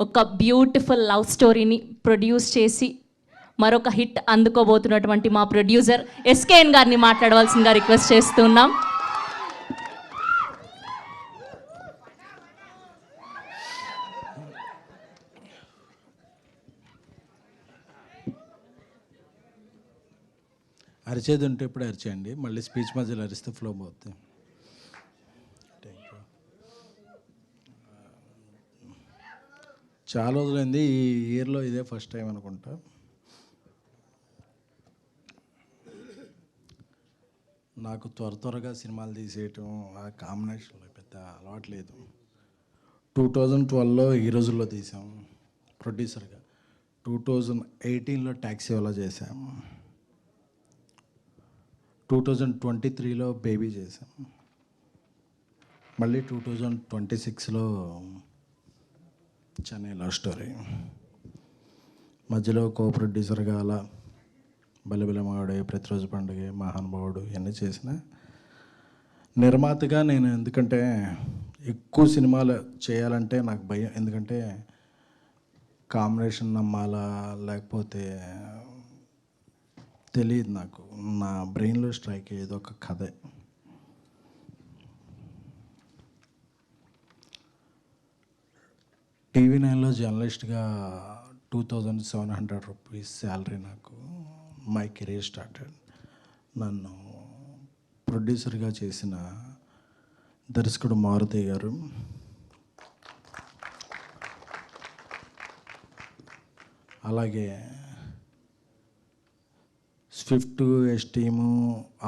ఒక beautiful love స్టోరీని produce చేసి మరొక హిట్ అందుకోబోతున్నటువంటి మా ప్రొడ్యూసర్ ఎస్కేఎన్ గారిని మాట్లాడవలసిందిగా రిక్వెస్ట్ చేస్తున్నాం. అరిచేది ఉంటే ఇప్పుడు అరిచేయండి, మళ్ళీ స్పీచ్ మధ్యలో అరిస్తే ఫ్లో అవుతుంది. చాలా రోజులైంది, ఈ ఇయర్లో ఇదే ఫస్ట్ టైం అనుకుంటా. నాకు త్వరగా సినిమాలు తీసేయటం ఆ కాంబినేషన్లో పెద్ద అలవాటు లేదు. 2012లో ఈ రోజుల్లో తీసాం ప్రొడ్యూసర్గా. 2018లో ట్యాక్సీ వాలా చేశాం. 2023లో బేబీ చేశాం. మళ్ళీ 2026లో చెన్నై లవ్ స్టోరీ. మధ్యలో కో ప్రొడ్యూసర్గా అలా బలిబిలమాడే, ప్రతిరోజు పండుగ, మహానుభావుడు ఇవన్నీ చేసిన. నిర్మాతగా నేను ఎందుకంటే ఎక్కువ సినిమాలు చేయాలంటే నాకు భయం. ఎందుకంటే కాంబినేషన్ నమ్మాలా లేకపోతే తెలియదు. నాకు నా బ్రెయిన్లో స్ట్రైక్ అయ్యేది ఒక కథే. TV9లో జర్నలిస్ట్గా 2700 రూపీస్ శాలరీ. నాకు మై కెరీర్ స్టార్టెడ్. నన్ను ప్రొడ్యూసర్గా చేసిన దర్శకుడు మారుతి గారు, అలాగే స్విఫ్ట్, ఎస్టీము,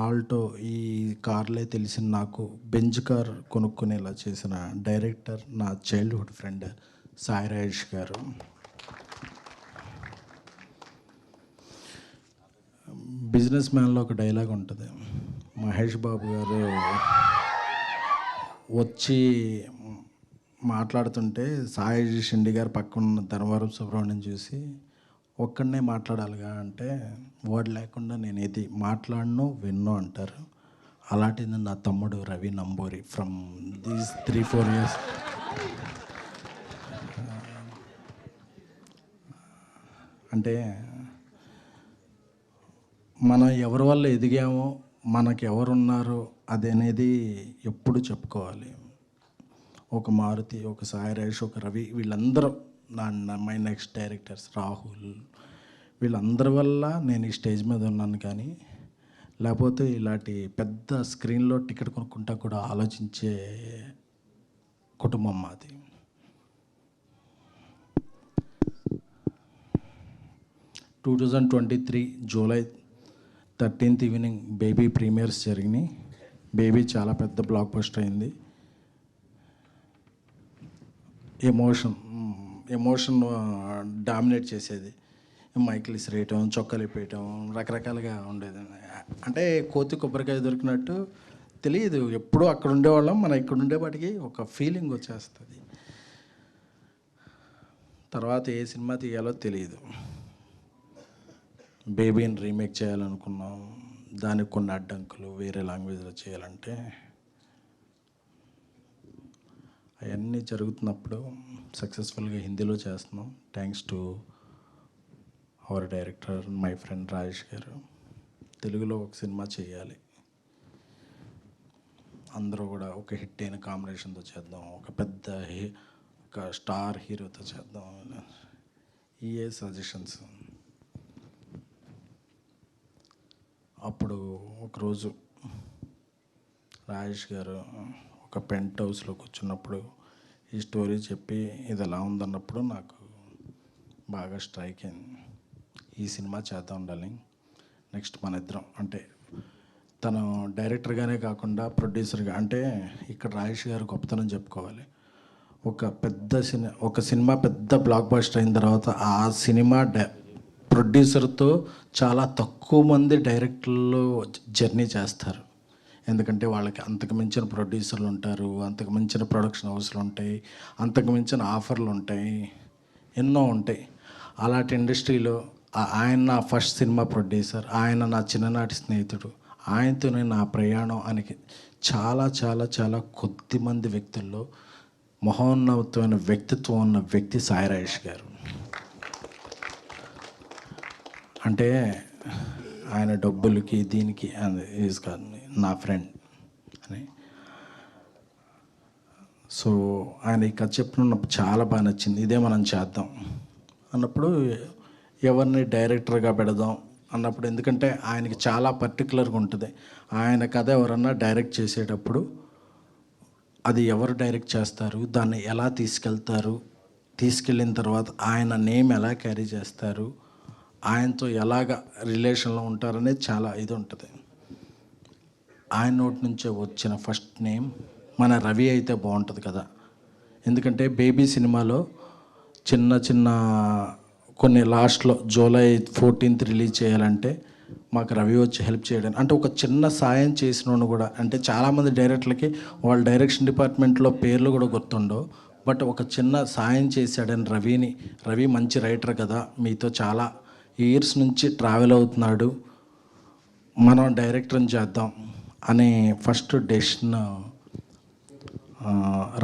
ఆల్టో ఈ కార్లే తెలిసిన నాకు బెంజ్ కార్ కొనుక్కునేలా చేసిన డైరెక్టర్ నా చైల్డ్హుడ్ ఫ్రెండ్ సాయి రాజేష్ గారు. బిజినెస్ మ్యాన్లో ఒక డైలాగ్ ఉంటుంది. మహేష్ బాబు గారు వచ్చి మాట్లాడుతుంటే సాయి షిండి గారు పక్కన ధర్మవరం సుబ్రహ్మణ్యం చూసి ఒక్కడనే మాట్లాడాలిగా అంటే వాడు లేకుండా నేను ఏది మాట్లాడను విన్ను అంటారు. అలాంటిది నా తమ్ముడు Ravi Namburi. From these 3-4 years అంటే మనం ఎవరి వల్ల ఎదిగామో, మనకు ఎవరున్నారో అది అనేది ఎప్పుడు చెప్పుకోవాలి. ఒక మారుతి, ఒక సాయి రాజేష్, ఒక రవి, వీళ్ళందరూ మై నెక్స్ట్ డైరెక్టర్స్, రాహుల్, వీళ్ళందరి వల్ల నేను ఈ స్టేజ్ మీద ఉన్నాను. కానీ లేకపోతే ఇలాంటి పెద్ద స్క్రీన్లో టికెట్ కొనుక్కుంటా కూడా ఆలోచించే కుటుంబం మాది. July 13th evening baby premieres జరిగినాయి. బేబీ చాలా పెద్ద బ్లాక్ బస్టర్ అయింది. ఎమోషన్ డామినేట్ చేసేది. మైకిల్ ఇసిరేయటం, చొక్కాలు ఇప్పేయటం, రకరకాలుగా ఉండేది. అంటే కోతి కొబ్బరికాయ దొరికినట్టు తెలియదు. ఎప్పుడూ అక్కడ ఉండేవాళ్ళం, మనం ఇక్కడ ఉండేవాటికి ఒక ఫీలింగ్ వచ్చేస్తుంది. తర్వాత ఏ సినిమా తీయాలో తెలియదు. బేబీని రీమేక్ చేయాలనుకున్నాం. దానికి కొన్ని అడ్డంకులు, వేరే లాంగ్వేజ్లో చేయాలంటే అవన్నీ జరుగుతున్నప్పుడు సక్సెస్ఫుల్గా హిందీలో చేస్తున్నాం. Thanks to our director my friend Rajesh గారు. తెలుగులో ఒక సినిమా చేయాలి, అందరూ కూడా ఒక హిట్ అయిన కాంబినేషన్తో చేద్దాం, ఒక పెద్ద ఒక స్టార్ హీరోతో చేద్దాం. ఇయే సజెషన్స్. అప్పుడు ఒకరోజు రాజేష్ గారు ఒక పెంట్ హౌస్లో కూర్చున్నప్పుడు ఈ స్టోరీ చెప్పి ఇది ఎలా ఉందన్నప్పుడు నాకు బాగా స్ట్రైక్ అయింది. ఈ సినిమా చేద్దాం ఉండాలి. నెక్స్ట్ మన ఇద్దరం అంటే తను డైరెక్టర్గానే కాకుండా ప్రొడ్యూసర్గా, అంటే ఇక్కడ రాజేష్ గారు గొప్పతనం చెప్పుకోవాలి. ఒక సినిమా పెద్ద బ్లాక్ బస్టర్ అయిన తర్వాత ఆ సినిమా ప్రొడ్యూసర్తో చాలా తక్కువ మంది డైరెక్టర్లు జర్నీ చేస్తారు. ఎందుకంటే వాళ్ళకి అంతకు మించిన ప్రొడ్యూసర్లు ఉంటారు, అంతకు మించిన ప్రొడక్షన్ హౌస్లు ఉంటాయి, అంతకు మించిన ఆఫర్లు ఉంటాయి, ఎన్నో ఉంటాయి. అలాంటి ఇండస్ట్రీలో ఆయన నా ఫస్ట్ సినిమా ప్రొడ్యూసర్, ఆయన నా చిన్ననాటి స్నేహితుడు, ఆయనతోనే నా ప్రయాణం అని చాలా చాలా చాలా కొద్ది మంది వ్యక్తుల్లో మహోన్నతమైన వ్యక్తిత్వం ఉన్న వ్యక్తి సాయి రాజేష్ గారు. అంటే ఆయన డబ్బులకి దీనికి ఈజ్ కాదు, నా ఫ్రెండ్ అని. సో ఆయన ఈ కథ చెప్పినప్పుడు చాలా బాగా నచ్చింది. ఇదే మనం చేద్దాం అన్నప్పుడు ఎవరిని డైరెక్టర్గా పెడదాం అన్నప్పుడు, ఎందుకంటే ఆయనకి చాలా పర్టికులర్గా ఉంటుంది. ఆయన కథ ఎవరన్నా డైరెక్ట్ చేసేటప్పుడు అది ఎవరు డైరెక్ట్ చేస్తారు, దాన్ని ఎలా తీసుకెళ్తారు, తీసుకెళ్ళిన తర్వాత ఆయన నేమ్ ఎలా క్యారీ చేస్తారు, ఆయనతో ఎలాగ రిలేషన్లో ఉంటారనేది చాలా ఇది ఉంటుంది. ఆయన నోటి నుంచే వచ్చిన ఫస్ట్ నేమ్ మన రవి అయితే బాగుంటుంది కదా. ఎందుకంటే బేబీ సినిమాలో చిన్న చిన్న కొన్ని లాస్ట్లో జూలై 14th రిలీజ్ చేయాలంటే మాకు రవి వచ్చి హెల్ప్ చేయడానికి, అంటే ఒక చిన్న సాయం చేసినోడు కూడా, అంటే చాలామంది డైరెక్టర్లకి వాళ్ళ డైరెక్షన్ డిపార్ట్మెంట్లో పేర్లు కూడా గుర్తుండవు, బట్ ఒక చిన్న సాయం చేశాడని రవి మంచి రైటర్ కదా, మీతో చాలా ఇయర్స్ నుంచి ట్రావెల్ అవుతున్నాడు, మనం డైరెక్టర్ని చేద్దాం అనే ఫస్ట్ డెసిషన్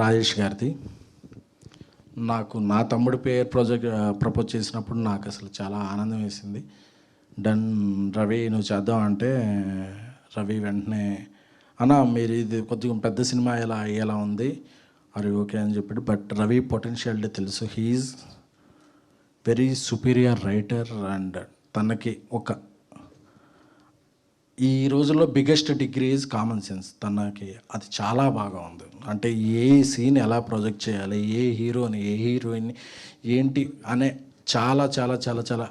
రాజేష్ గారిది. నాకు నా తమ్ముడి పేరు ప్రపోజ్ చేసినప్పుడు నాకు అసలు చాలా ఆనందం వేసింది. డన్ రవి నువ్వు చేద్దాం అంటే, రవి వెంటనే అన్నా మీరు ఇది కొద్దిగా పెద్ద సినిమా ఎలా అయ్యేలా ఉంది, అది ఓకే అని చెప్పాడు. బట్ రవి పొటెన్షియాలిటీ తెలుసు, he's very superior writer. And తనకి ఒక ఈ రోజుల్లో biggest degree is common sense. తనకి అది చాలా బాగా ఉంది. అంటే ఏ సీన్ ఎలా ప్రొజెక్ట్ చేయాలి, ఏ హీరోని ఏ హీరోయిన్ని ఏంటి అనే చాలా చాలా చాలా చాలా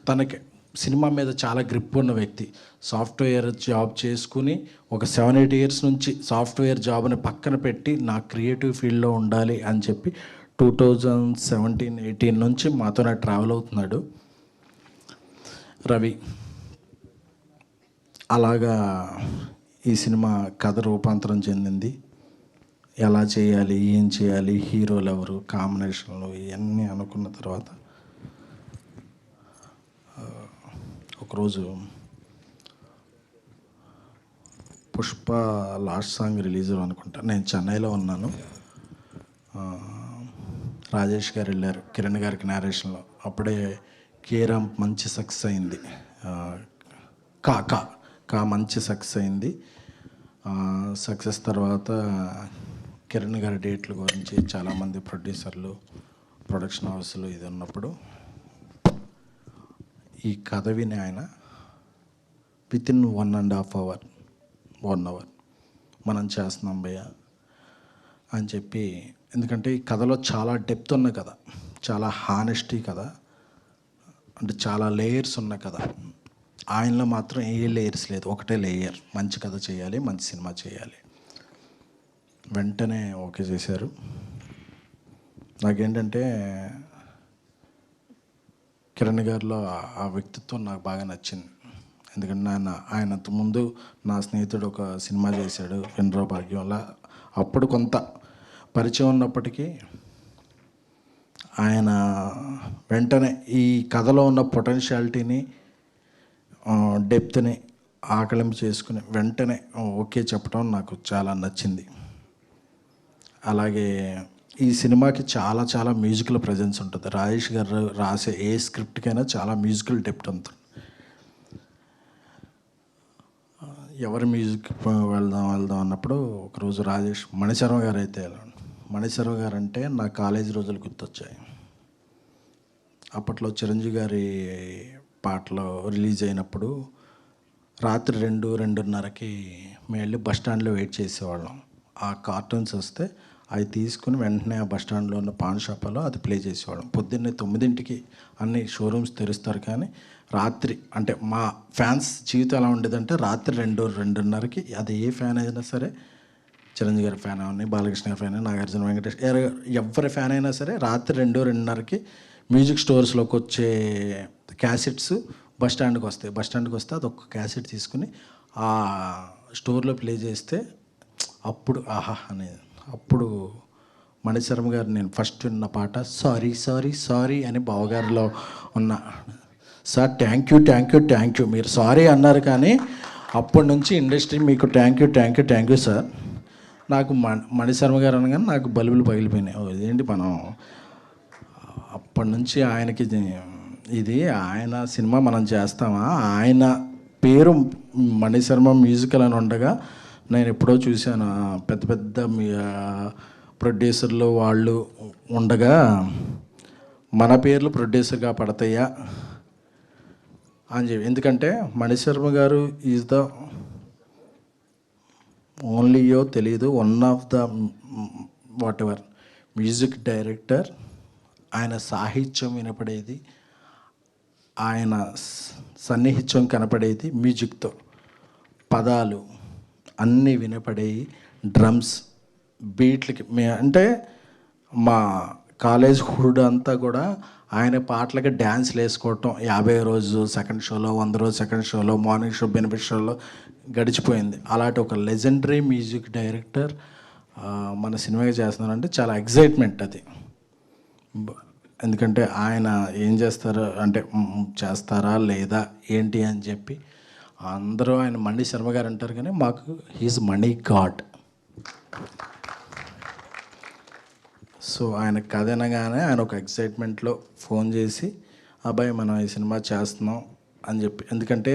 తనకి సినిమా మీద చాలా గ్రిప్ ఉన్న వ్యక్తి. సాఫ్ట్వేర్ జాబ్ చేసుకుని ఒక 7-8 years నుంచి సాఫ్ట్వేర్ జాబ్ని పక్కన పెట్టి నా క్రియేటివ్ ఫీల్డ్లో ఉండాలి అని చెప్పి 2017-18 నుంచి మాతోనే ట్రావెల్ అవుతున్నాడు రవి. అలాగా ఈ సినిమా కథ రూపాంతరం చెందింది. ఎలా చేయాలి, ఏం చేయాలి, హీరోలు ఎవరు, కాంబినేషన్లు ఇవన్నీ అనుకున్న తర్వాత ఒకరోజు పుష్ప లాస్ట్ సాంగ్ రిలీజ్ అనుకుంటా, నేను చెన్నైలో ఉన్నాను. రాజేష్ గారు వెళ్ళారు కిరణ్ గారికి నేరేషన్లో. అప్పుడే కేరామ్ మంచి సక్సెస్ అయింది, కా మంచి సక్సెస్ అయింది. సక్సెస్ తర్వాత కిరణ్ గారి డేట్ల గురించి చాలామంది ప్రొడ్యూసర్లు, ప్రొడక్షన్ హౌస్లు ఇది ఉన్నప్పుడు ఈ కథ విని ఆయన వితిన్ 1.5 hour 1 hour మనం చేస్తున్నాం భయ్య అని చెప్పి, ఎందుకంటే ఈ కథలో చాలా డెప్త్ ఉన్న కథ, చాలా హానెస్టీ కథ, అంటే చాలా లేయర్స్ ఉన్న కథ. ఆయనలో మాత్రం ఏ లేయర్స్ లేదు, ఒకటే లేయర్, మంచి కథ చేయాలి, మంచి సినిమా చేయాలి. వెంటనే ఓకే చేశారు. నాకేంటంటే కిరణ్ గారిలో ఆ వ్యక్తిత్వం నాకు బాగా నచ్చింది. ఎందుకంటే ఆయన ముందు నా స్నేహితుడు ఒక సినిమా చేశాడు వినరో భాగ్యంలా, అప్పుడు కొంత పరిచయం ఉన్నప్పటికీ ఆయన వెంటనే ఈ కథలో ఉన్న పొటెన్షియాలిటీని, డెప్త్ని ఆకలింపు చేసుకుని వెంటనే ఓకే చెప్పడం నాకు చాలా నచ్చింది. అలాగే ఈ సినిమాకి చాలా చాలా మ్యూజికల్ ప్రజెన్స్ ఉంటుంది. రాజేష్ గారు రాసే ఏ స్క్రిప్ట్కైనా చాలా మ్యూజికల్ డెప్త్ ఉంటుంది. ఎవరి మ్యూజిక్ వెళ్దాం అన్నప్పుడు ఒకరోజు రాజేష్ మణిశర్మ గారు అయితే మణిశర్మ గారు అంటే నా కాలేజీ రోజులు గుర్తొచ్చాయి. అప్పట్లో చిరంజీవి గారి పాటలు రిలీజ్ అయినప్పుడు రాత్రి 2-2:30కి మేము వెళ్ళి బస్ స్టాండ్లో వెయిట్ చేసేవాళ్ళం. ఆ కార్టూన్స్ వస్తే అవి తీసుకుని వెంటనే ఆ బస్ స్టాండ్లో ఉన్న పాన్ షాప్లో అది ప్లే చేసేవాళ్ళం. పొద్దున్నే 9ంటికి అన్ని షోరూమ్స్ తెరుస్తారు, కానీ రాత్రి అంటే మా ఫ్యాన్స్ జీవితం ఎలా ఉండేదంటే రాత్రి 2-2:30కి అది ఏ ఫ్యాన్ అయినా సరే, చిరంజీవి గారి ఫ్యాన్ అవన్నీ, బాలకృష్ణ గారి ఫ్యాన్, నాగార్జున, వెంకటేష్ ఎవరి ఫ్యాన్ అయినా సరే రాత్రి 2-2:30కి మ్యూజిక్ స్టోర్స్లోకి వచ్చే క్యాసెట్స్ బస్ స్టాండ్కి వస్తే అదొక క్యాసెట్ తీసుకుని ఆ స్టోర్లో ప్లే చేస్తే అప్పుడు ఆహా అనేది. అప్పుడు మణిశర్మ గారు నేను ఫస్ట్ విన్న పాట సారీ సారీ సారీ అని బావగారిలో ఉన్న, సార్ థ్యాంక్ యూ మీరు సారీ అన్నారు, కానీ అప్పటి నుంచి ఇండస్ట్రీ మీకు థ్యాంక్ యూ సార్. నాకు మణిశర్మ గారు అనగానే నాకు బల్బులు పగిలిపోయినాయి. ఇదేంటి మనం అప్పటి నుంచి ఆయనకి ఇది ఆయన సినిమా మనం చేస్తామా, ఆయన పేరు మణిశర్మ మ్యూజికల్ అని ఉండగా నేను ఎప్పుడో చూశాను పెద్ద పెద్ద ప్రొడ్యూసర్లు వాళ్ళు ఉండగా మన పేర్లు ప్రొడ్యూసర్గా పడతాయా అని చెప్పి. ఎందుకంటే మణిశర్మ గారు ఈజ్ ద ఓన్లీయో తెలీదు one of the what ever music director. ఆయన సాహిత్యం వినపడేది, ఆయన సన్నిహిత్యం కనపడేది మ్యూజిక్తో, పదాలు అన్నీ వినపడేవి, డ్రమ్స్ బీట్లకి. అంటే మా కాలేజ్ హుడ్ అంతా కూడా ఆయన పాటలకి డ్యాన్స్లు వేసుకోవటం 50 రోజు సెకండ్ షోలో, 100 రోజు సెకండ్ షోలో, మార్నింగ్ షో, బెనిఫిట్ షోలో గడిచిపోయింది. అలాంటి ఒక లెజెండరీ మ్యూజిక్ డైరెక్టర్ మన సినిమాగా చేస్తున్నారంటే చాలా ఎగ్జైట్మెంట్ అది. ఎందుకంటే ఆయన ఏం చేస్తారు అంటే చేస్తారా లేదా ఏంటి అని చెప్పి అందరూ ఆయన మణి శర్మ గారు అంటారు, కానీ మాకు హీజ్ మణి గాడ్. సో ఆయన కథ అనగానే ఆయన ఒక ఎక్సైట్మెంట్లో ఫోన్ చేసి అబ్బాయి మనం ఈ సినిమా చేస్తున్నాం అని చెప్పి. ఎందుకంటే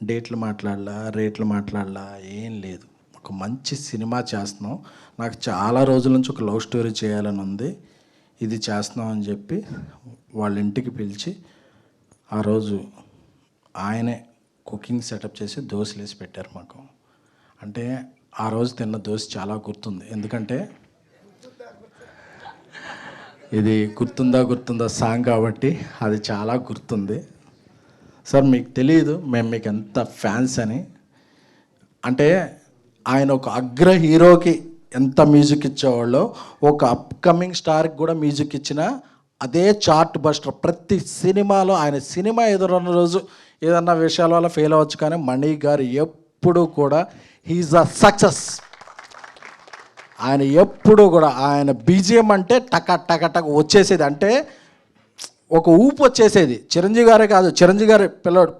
డేట్లు మాట్లాడలా, రేట్లు మాట్లాడలా, ఏం లేదు, ఒక మంచి సినిమా చేస్తున్నాం, నాకు చాలా రోజుల నుంచి ఒక లవ్ స్టోరీ చేయాలని ఉంది, ఇది చేస్తున్నాం అని చెప్పి వాళ్ళ ఇంటికి పిలిచి ఆ రోజు ఆయనే కుకింగ్ సెటప్ చేసి దోశలు వేసి పెట్టారు మాకు. అంటే ఆ రోజు తిన్న దోశ చాలా గుర్తుంది. ఎందుకంటే ఇది గుర్తుందా సాంగ్ కాబట్టి అది చాలా గుర్తుంది. సార్ మీకు తెలియదు మేము మీకు ఎంత ఫ్యాన్స్ అని. అంటే ఆయన ఒక అగ్ర హీరోకి ఎంత మ్యూజిక్ ఇచ్చేవాళ్ళో ఒక అప్కమింగ్ స్టార్కి కూడా మ్యూజిక్ ఇచ్చిన అదే చార్ట్ బస్టర్. ప్రతి సినిమాలో ఆయన సినిమా ఎదురున్న రోజు ఏదన్నా విషయాల వల్ల ఫెయిల్ అవ్వచ్చు, కానీ మణి గారు ఎప్పుడు కూడా హీఈస్ అ సక్సెస్. ఆయన ఎప్పుడు కూడా ఆయన బీజిఎం అంటే టక టక టక వచ్చేసేది, అంటే ఒక ఊపు వచ్చేసేది. చిరంజీవి గారే కాదు, చిరంజీవి గారి పిల్లడు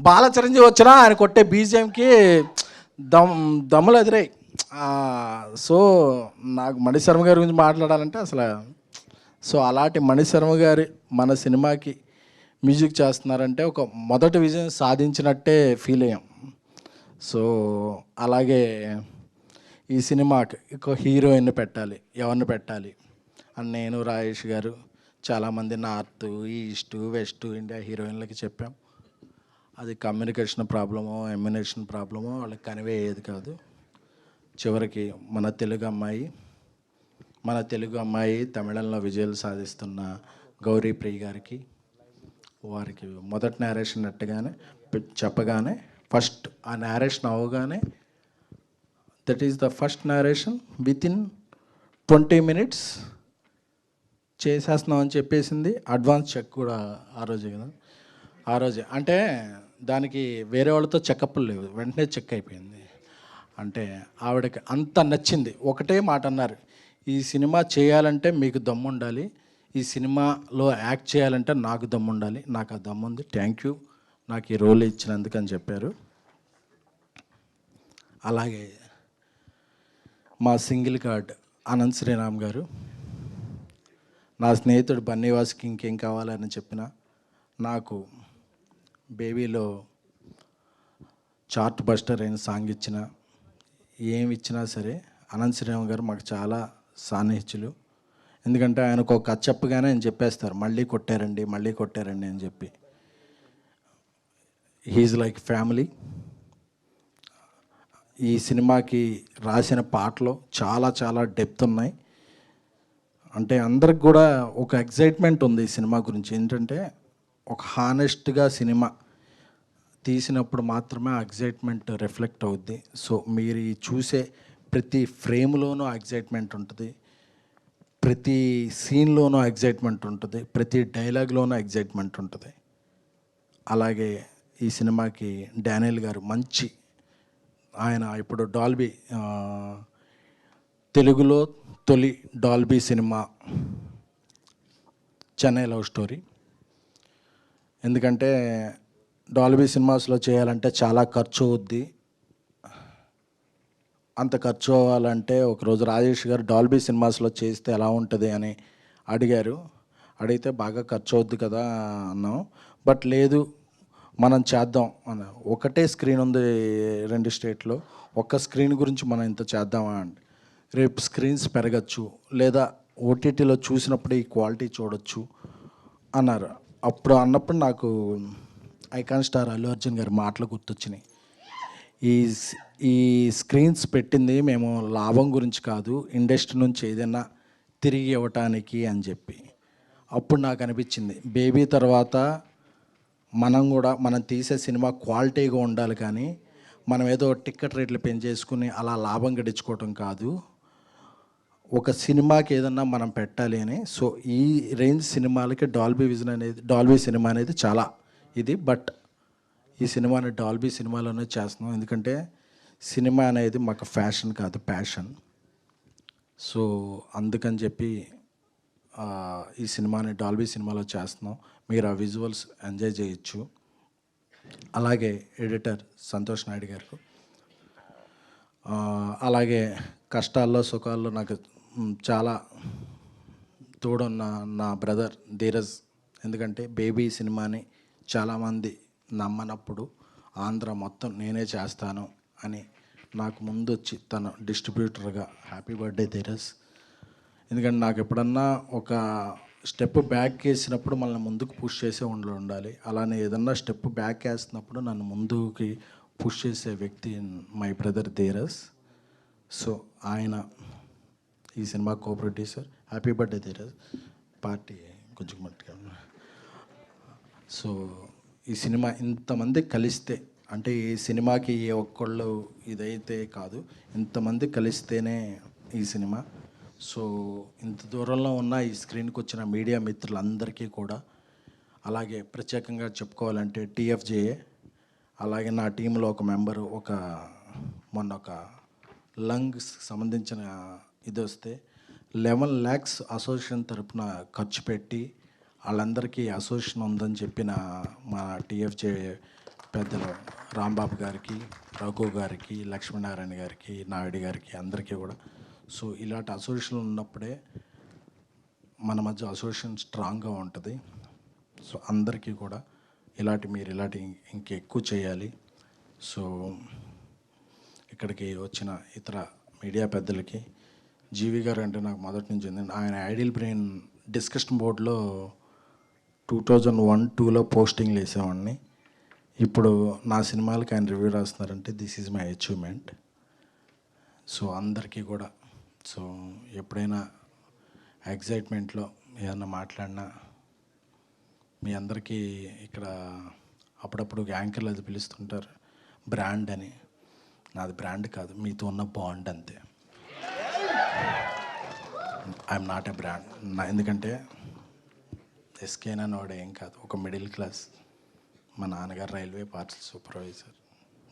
బాల చిరంజీవి వచ్చినా ఆయన కొట్టే బీజిఎంకి దమ్ములు ఎదురై. సో నాకు మణిశర్మ గారి గురించి మాట్లాడాలంటే అసలు సో అలాంటి మణిశర్మ గారి మన సినిమాకి మ్యూజిక్ చేస్తున్నారంటే ఒక మొదటి విజయం సాధించినట్టే ఫీల్ అయ్యాం. సో అలాగే ఈ సినిమాకి ఒక హీరోయిన్ పెట్టాలి, ఎవరిని పెట్టాలి అని నేను, రాజేష్ గారు, చాలామంది నార్త్, ఈస్ట్, వెస్ట్ ఇండియా హీరోయిన్లకి చెప్పాం. అది కమ్యూనికేషన్ ప్రాబ్లమో ఎమ్యునేషన్ ప్రాబ్లమో వాళ్ళకి కన్వే అయ్యేది కాదు. చివరికి మన తెలుగు అమ్మాయి తమిళంలో విజయాలు సాధిస్తున్న గౌరీ ప్రియ గారికి, వారికి మొదటి నేరేషన్ చెప్పగానే ఫస్ట్ ఆ నేరేషన్ అవ్వగానే that is the first narration within 20 minutes చేసేస్తున్నాం అని చెప్పేసింది. అడ్వాన్స్ చెక్ కూడా ఆ రోజే కదా, ఆ రోజే. అంటే దానికి వేరే వాళ్ళతో చెకప్లు లేవు, వెంటనే చెక్ అయిపోయింది. అంటే ఆవిడకి అంత నచ్చింది. ఒకటే మాట అన్నారు, ఈ సినిమా చేయాలంటే మీకు దమ్ము ఉండాలి, ఈ సినిమాలో యాక్ట్ చేయాలంటే నాకు దమ్ము ఉండాలి, నాకు ఆ దమ్ము ఉంది, థ్యాంక్ యూ నాకు ఈ రోల్ ఇచ్చినందుకు అని చెప్పారు. అలాగే మా సింగిల్ కార్డ్ అనంత్ శ్రీరామ్ గారు, నా స్నేహితుడు బన్నీవాస్కి ఇంకేం కావాలని చెప్పిన, నాకు బేబీలో చార్ట్ బస్టర్ అయిన సాంగ్ ఇచ్చిన, ఏమి ఇచ్చినా సరే అనంత్ శ్రీరామ్ గారు మాకు చాలా సాన్నిహిత్యులు. ఎందుకంటే ఆయనకు ఒక కథ చెప్పగానే ఆయన చెప్పేస్తారు, మళ్ళీ కొట్టారండి అని చెప్పి. He's like family. ఈ సినిమాకి రాసిన పాటలు చాలా చాలా డెప్త్ ఉన్నాయి. అంటే అందరికి కూడా ఒక ఎగ్జైట్మెంట్ ఉంది ఈ సినిమా గురించి. ఏంటంటే ఒక హానెస్ట్గా సినిమా తీసినప్పుడు మాత్రమే ఆ ఎగ్జైట్మెంట్ రిఫ్లెక్ట్ అవుద్ది. సో మీరు చూసే ప్రతి ఫ్రేమ్లోనూ ఎగ్జైట్మెంట్ ఉంటుంది, ప్రతి సీన్లోనూ ఎగ్జైట్మెంట్ ఉంటుంది, ప్రతి డైలాగ్లోనూ ఎగ్జైట్మెంట్ ఉంటుంది. అలాగే ఈ సినిమాకి డానియల్ గారు మంచి, ఆయన ఇప్పుడు డాల్బీ తెలుగులో తొలి Dolby cinema Chennai love story. ఎందుకంటే డాల్బీ సినిమాస్లో చేయాలంటే చాలా ఖర్చు అవుద్ది, అంత ఖర్చు అవ్వాలంటే ఒకరోజు రాజేష్ గారు డాల్బీ సినిమాస్లో చేస్తే ఎలా ఉంటుంది అని అడిగారు. అడిగితే బాగా ఖర్చు అవుద్ది కదా అన్నాం. బట్ లేదు, మనం చేద్దాం అన్న. ఒకటే స్క్రీన్ ఉంది 2 స్టేట్లో, ఒక్క స్క్రీన్ గురించి మనం ఇంత చేద్దామా అండి. రేపు స్క్రీన్స్ పెరగచ్చు, లేదా ఓటీటీలో చూసినప్పుడే ఈ క్వాలిటీ చూడొచ్చు అన్నారు. అప్పుడు అన్నప్పుడు నాకు ఐకాన్ స్టార్ అల్లు అర్జున్ గారి మాటలు గుర్తొచ్చినాయి. ఈ స్క్రీన్స్ పెట్టింది మేము లాభం గురించి కాదు, ఇండస్ట్రీ నుంచి ఏదైనా తిరిగి ఇవ్వటానికి అని చెప్పి. అప్పుడు నాకు అనిపించింది, బేబీ తర్వాత మనం తీసే సినిమా క్వాలిటీగా ఉండాలి, కానీ మనం ఏదో టికెట్ రేట్లు పెంచేసుకుని అలా లాభం గడించుకోవటం కాదు, ఒక సినిమాకి ఏదన్నా మనం పెట్టాలి అని. సో ఈ రేంజ్ సినిమాలకి డాల్బీ సినిమా అనేది చాలా ఇది. బట్ ఈ సినిమాని డాల్బీ సినిమాలోనే చేస్తున్నాం, ఎందుకంటే సినిమా అనేది మాకు ఫ్యాషన్ కాదు, ప్యాషన్. సో అందుకని చెప్పి ఈ సినిమాని డాల్బీ సినిమాలో చేస్తున్నాం. మీరు ఆ విజువల్స్ ఎంజాయ్ చేయొచ్చు. అలాగే ఎడిటర్ సంతోష్ నాయుడు గారు, అలాగే కష్టాల్లో సుఖాల్లో నాకు చాలా తోడున్న నా బ్రదర్ ధీరజ్. ఎందుకంటే బేబీ సినిమాని చాలామంది నమ్మనప్పుడు ఆంధ్ర మొత్తం నేనే చేస్తాను అని నాకు ముందు వచ్చి తన డిస్ట్రిబ్యూటర్గా, హ్యాపీ బర్త్డే ధీరజ్. ఎందుకంటే నాకు ఎప్పుడన్నా ఒక స్టెప్ బ్యాక్ వేసినప్పుడు మనల్ని ముందుకు పుష్ చేసే ఉండాలి. అలానే ఏదన్నా స్టెప్ బ్యాక్ వేస్తున్నప్పుడు నన్ను ముందుకి పుష్ చేసే వ్యక్తి మై బ్రదర్ ధీరజ్. సో ఆయన ఈ cinema co producer. Happy birthday Dheeraj. Party కొంచెం మట్టుగా. సో ఈ సినిమా ఇంతమంది కలిస్తే, అంటే ఈ సినిమాకి ఏ ఒక్కళ్ళు ఇదైతే కాదు, ఇంతమంది కలిస్తేనే ఈ సినిమా. సో ఇంత దూరంలో ఉన్న ఈ స్క్రీన్కి వచ్చిన మీడియా మిత్రులందరికీ కూడా, అలాగే ప్రత్యేకంగా చెప్పుకోవాలంటే TFJA, అలాగే నా టీంలో ఒక మెంబరు, మొన్న ఒక లంగ్స్ సంబంధించిన ఇది వస్తే 11 lakhs అసోసియేషన్ తరపున ఖర్చు పెట్టి వాళ్ళందరికీ అసోసియేషన్ ఉందని చెప్పిన మా TFJA పెద్దలు రాంబాబు గారికి, రఘు గారికి, లక్ష్మీనారాయణ గారికి, నాయుడు గారికి, అందరికీ కూడా. సో ఇలాంటి అసోసియేషన్ ఉన్నప్పుడే మన మధ్య అసోసియేషన్ స్ట్రాంగ్గా ఉంటుంది. సో అందరికీ కూడా మీరు ఇలాంటి ఇంకెక్కువ చేయాలి. సో ఇక్కడికి వచ్చిన ఇతర మీడియా పెద్దలకి, జీవి గారు అంటే నాకు మొదటి నుంచి ఉంది. ఆయన ఐడియల్ బ్రెయిన్ డిస్కషన్ బోర్డులో 2001-2లో పోస్టింగ్లు వేసేవాడిని. ఇప్పుడు నా సినిమాలకి ఆయన రివ్యూ రాస్తున్నారంటే this is my achievement. So అందరికీ కూడా, సో ఎప్పుడైనా ఎగ్జైట్మెంట్లో ఏదన్నా మాట్లాడినా మీ అందరికీ ఇక్కడ అప్పుడప్పుడు యాంకర్లు అది పిలుస్తుంటారు బ్రాండ్ అని. నాది బ్రాండ్ కాదు, మీతో ఉన్న బాండ్ అంతే. I'm not a brand. ఎందుకంటే ఎస్కేన్ అనేవాడు ఏం కాదు, ఒక మిడిల్ క్లాస్. మా నాన్నగారు రైల్వే పార్సల్ సూపర్వైజర్.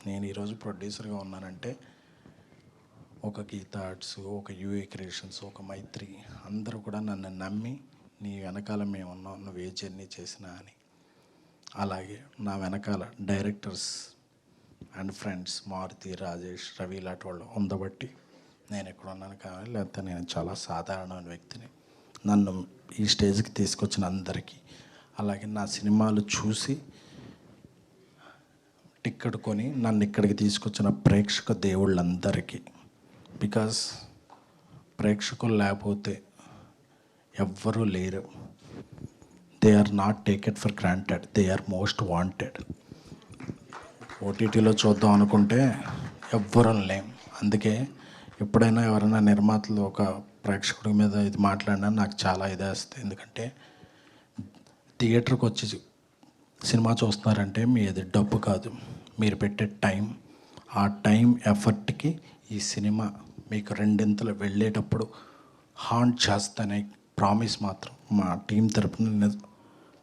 నేను ఈరోజు ప్రొడ్యూసర్గా ఉన్నానంటే ఒక గీతా ఆర్ట్స్, ఒక యూఏ క్రియేషన్స్, ఒక మైత్రి, అందరూ కూడా నన్ను నమ్మి నీ వెనకాల మేము ఉన్నాం, నువ్వు ఏ జర్నీ చేసినా అని. అలాగే నా వెనకాల directors and friends Maruthi, Rajesh, Ravi ఇలాంటి వాళ్ళు ఉండబట్టి నేను ఎక్కడ ఉన్నాను. కానీ లేకపోతే నేను చాలా సాధారణమైన వ్యక్తిని. నన్ను ఈ స్టేజ్కి తీసుకొచ్చిన అందరికీ, అలాగే నా సినిమాలు చూసి టిక్కెట్ కొని నన్ను ఇక్కడికి తీసుకొచ్చిన ప్రేక్షక దేవుళ్ళందరికీ. బికాస్ ప్రేక్షకులు లేకపోతే ఎవ్వరూ లేరు. They are not taked for granted, they are most wanted. ఓటీటీలో చూద్దాం అనుకుంటే ఎవ్వరూ లేం. అందుకే ఎప్పుడైనా ఎవరైనా నిర్మాతలు ఒక ప్రేక్షకుడి మీద ఇది మాట్లాడినా నాకు చాలా ఇదేస్తుంది. ఎందుకంటే థియేటర్కి వచ్చి సినిమా చూస్తున్నారంటే మీది డబ్బు కాదు, మీరు పెట్టే టైం. ఆ టైం ఎఫర్ట్కి ఈ సినిమా మీకు రెండింతలు వెళ్ళేటప్పుడు హాంట్ చేస్తానే ప్రామిస్ మాత్రం మా టీం తరపున నేను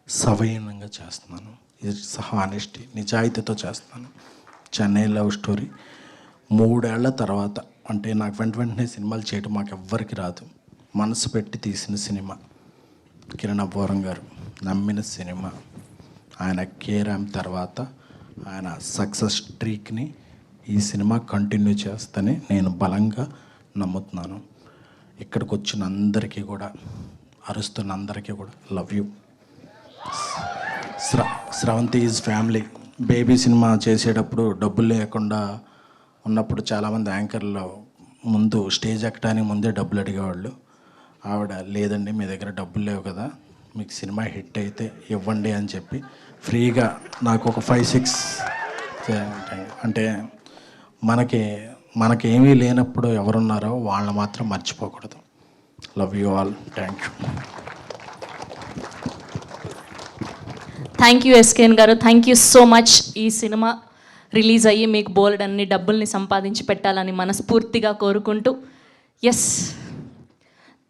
సవయనంగా చేస్తున్నాను. ఇది హానెస్టీ, నిజాయితీతో చేస్తున్నాను. చెన్నై లవ్ స్టోరీ 3 ఏళ్ల తర్వాత, అంటే నాకు వెంటనే సినిమాలు చేయడం మాకు ఎవ్వరికి రాదు. మనసు పెట్టి తీసిన సినిమా, కిరణ్ అబ్బవరం గారు నమ్మిన సినిమా. ఆయన కేరామ్ తర్వాత ఆయన సక్సెస్ స్ట్రీక్ని ఈ సినిమా కంటిన్యూ చేస్తని నేను బలంగా నమ్ముతున్నాను. ఇక్కడికి వచ్చిన అందరికీ కూడా, అరుస్తున్న అందరికీ కూడా love you. Sravanthi is family. Baby cinema చేసేటప్పుడు డబ్బులు లేకుండా ఉన్నప్పుడు చాలామంది యాంకర్లు ముందు స్టేజ్ ఎక్కడానికి ముందే డబ్బులు అడిగేవాళ్ళు. ఆవిడ లేదండి, మీ దగ్గర డబ్బులు లేవు కదా, మీకు సినిమా హిట్ అయితే ఇవ్వండి అని చెప్పి ఫ్రీగా నాకు ఒక 5-6 అంటే మనకేమీ లేనప్పుడు ఎవరున్నారో వాళ్ళని మాత్రం మర్చిపోకూడదు. Love you all. Thank you. Thank you SKN గారు, థ్యాంక్ యూ సో మచ్. ఈ సినిమా రిలీజ్ అయ్యి మీకు బోలెడన్ని డబ్బుల్ని సంపాదించి పెట్టాలని మనస్ఫూర్తిగా కోరుకుంటూ, ఎస్,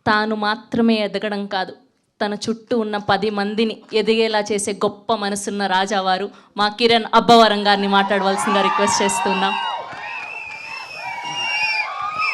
తాను మాత్రమే ఎదగడం కాదు, తన చుట్టూ ఉన్న 10 మందిని ఎదిగేలా చేసే గొప్ప మనసున్న రాజావారు మా కిరణ్ అబ్బవరం గారిని మాట్లాడవలసిందిగా రిక్వెస్ట్ చేస్తున్నాం.